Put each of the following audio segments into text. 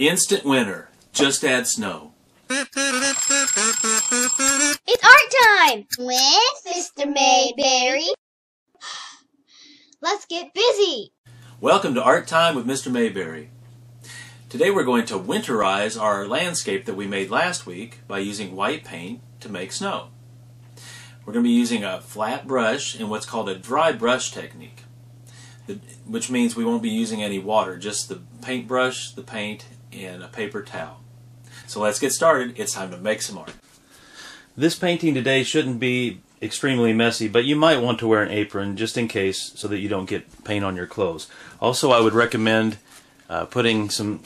Instant winter. Just add snow. It's art time with Mr. Mayberry. Let's get busy. Welcome to Art Time with Mr. Mayberry. Today we're going to winterize our landscape that we made last week by using white paint to make snow. We're going to be using a flat brush and what's called a dry brush technique, which means we won't be using any water, just the paintbrush, the paint, and a paper towel. So let's get started. It's time to make some art. This painting today shouldn't be extremely messy, but you might want to wear an apron just in case so that you don't get paint on your clothes. Also, I would recommend putting some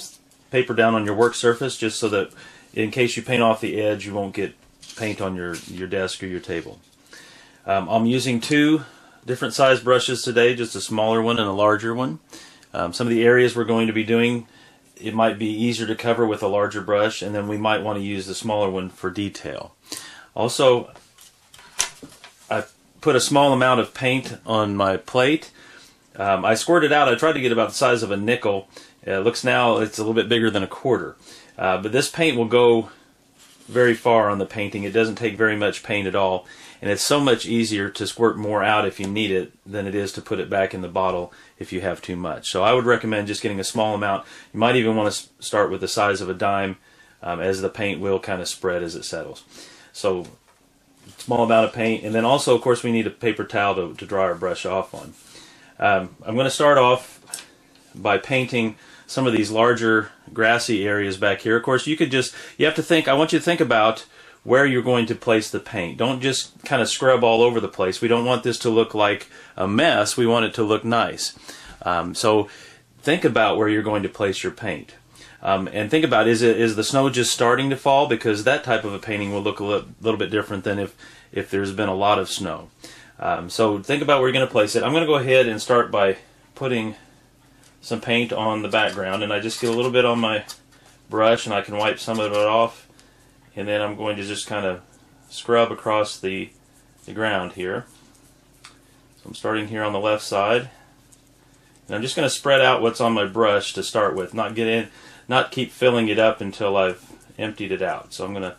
paper down on your work surface just so that in case you paint off the edge you won't get paint on your desk or your table. I'm using two different size brushes today, just a smaller one and a larger one. Some of the areas we're going to be doing, it might be easier to cover with a larger brush, and then we might want to use the smaller one for detail. Also, I put a small amount of paint on my plate. I squirted out. I tried to get about the size of a nickel. It looks now it's a little bit bigger than a quarter. But this paint will go very far on the painting. It doesn't take very much paint at all. And it's so much easier to squirt more out if you need it than it is to put it back in the bottle if you have too much. So I would recommend just getting a small amount. You might even want to start with the size of a dime as the paint will kind of spread as it settles. So small amount of paint, and then also of course we need a paper towel to dry our brush off on. I'm going to start off by painting some of these larger grassy areas back here. Of course you have to think, I want you to think about where you're going to place the paint. Don't just kind of scrub all over the place. We don't want this to look like a mess. We want it to look nice. So think about where you're going to place your paint. And think about, is the snow just starting to fall? Because that type of a painting will look a little bit different than if there's been a lot of snow. So think about where you're going to place it. I'm going to go ahead and start by putting some paint on the background, and I just get a little bit on my brush and I can wipe some of it off, and then I'm going to just kind of scrub across the ground here. So I'm starting here on the left side, and I'm just going to spread out what's on my brush to start with, not keep filling it up until I've emptied it out. So I'm going to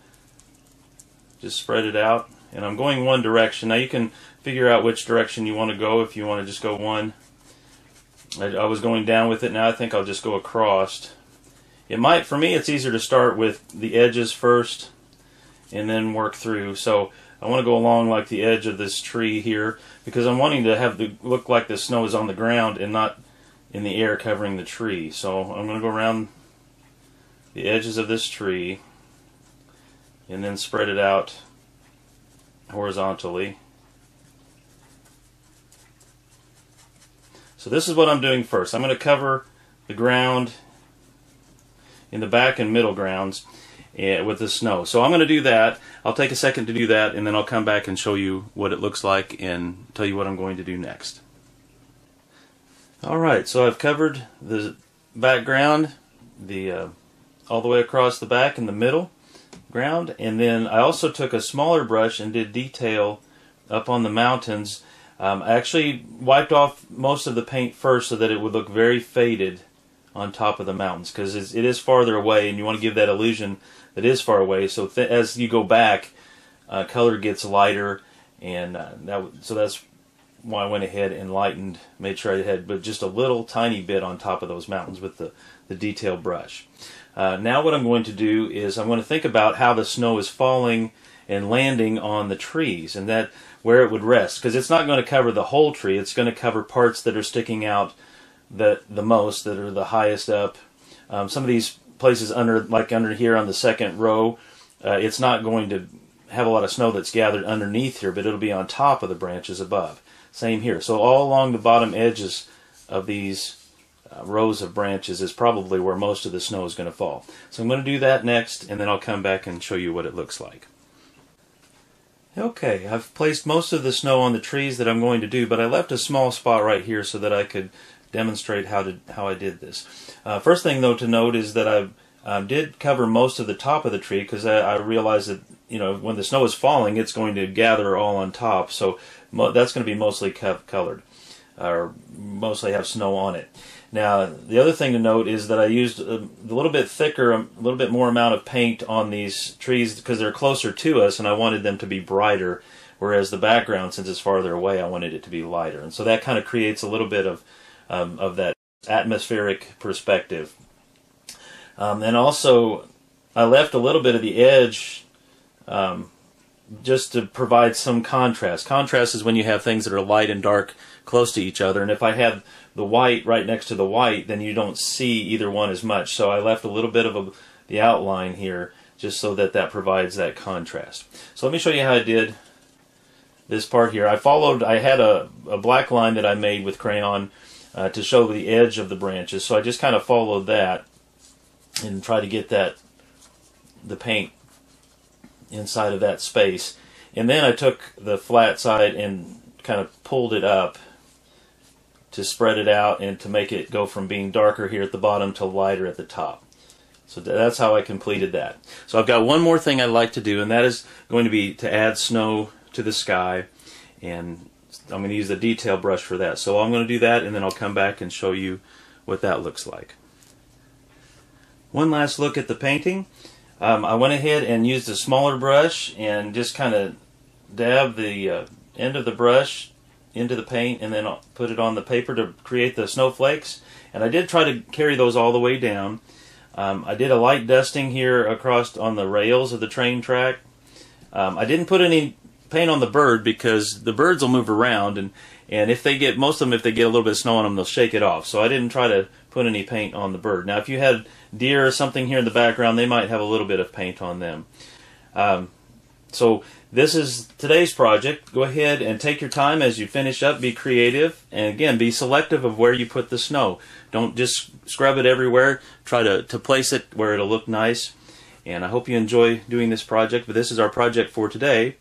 just spread it out, and I'm going one direction. Now you can figure out which direction you want to go. If you want to just go one, I was going down with it. Now I think I'll just go across. For me it's easier to start with the edges first and then work through. So I want to go along like the edge of this tree here, because I'm wanting to have the look like the snow is on the ground and not in the air covering the tree. So I'm going to go around the edges of this tree and then spread it out horizontally. So this is what I'm doing first. I'm going to cover the ground in the back and middle grounds with the snow. So I'm going to do that. I'll take a second to do that, and then I'll come back and show you what it looks like and tell you what I'm going to do next. Alright, so I've covered the background all the way across the back and the middle ground, and then I also took a smaller brush and did detail up on the mountains. I actually wiped off most of the paint first so that it would look very faded on top of the mountains, because it is farther away and you want to give that illusion that it is far away. So as you go back, color gets lighter, and so that's why I went ahead and made sure I had but just a little tiny bit on top of those mountains with the detail brush. Now what I'm going to do is I'm going to think about how the snow is falling and landing on the trees, and that where it would rest, because it's not going to cover the whole tree. It's going to cover parts that are sticking out the most, that are the highest up. Some of these places like under here on the second row, it's not going to have a lot of snow that's gathered underneath here, but it'll be on top of the branches above. Same here. So all along the bottom edges of these rows of branches is probably where most of the snow is going to fall. So I'm going to do that next, and then I'll come back and show you what it looks like. Okay, I've placed most of the snow on the trees that I'm going to do, but I left a small spot right here so that I could demonstrate how I did this. First thing though to note is that I did cover most of the top of the tree, because I realized that when the snow is falling, it's going to gather all on top. So that's going to be mostly colored, or mostly have snow on it. Now, the other thing to note is that I used a little bit thicker, a little bit more amount of paint on these trees because they're closer to us, and I wanted them to be brighter, whereas the background, since it's farther away, I wanted it to be lighter. And so that kind of creates a little bit of that atmospheric perspective. And also, I left a little bit of the edge just to provide some contrast. Contrast is when you have things that are light and dark close to each other, and if I have the white right next to the white, then you don't see either one as much. So I left a little bit of the outline here just so that that provides that contrast. So let me show you how I did this part here. I had a black line that I made with crayon to show the edge of the branches, so I just kind of followed that and try to get the paint inside of that space. And then I took the flat side and kind of pulled it up to spread it out and to make it go from being darker here at the bottom to lighter at the top. So that's how I completed that. So I've got one more thing I'd like to do, and that is going to be to add snow to the sky, and I'm going to use the detail brush for that. So I'm going to do that, and then I'll come back and show you what that looks like. One last look at the painting. I went ahead and used a smaller brush and just kind of dab the end of the brush into the paint, and then I'll put it on the paper to create the snowflakes. And I did try to carry those all the way down. I did a light dusting here across on the rails of the train track. I didn't put any paint on the bird because the birds will move around, and if they get, most of them, if they get a little bit of snow on them, they'll shake it off. So I didn't try to put any paint on the bird. Now, if you had deer or something here in the background, they might have a little bit of paint on them. So this is today's project. Go ahead and take your time as you finish up. Be creative, and again, be selective of where you put the snow. Don't just scrub it everywhere. Try to place it where it'll look nice. And I hope you enjoy doing this project. But this is our project for today,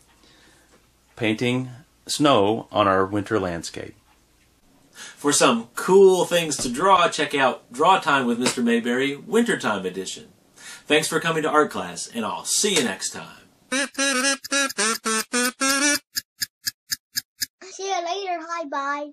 painting snow on our winter landscape. For some cool things to draw, check out Draw Time with Mr. Mayberry, Wintertime Edition. Thanks for coming to art class, and I'll see you next time. See you later. Hi, bye.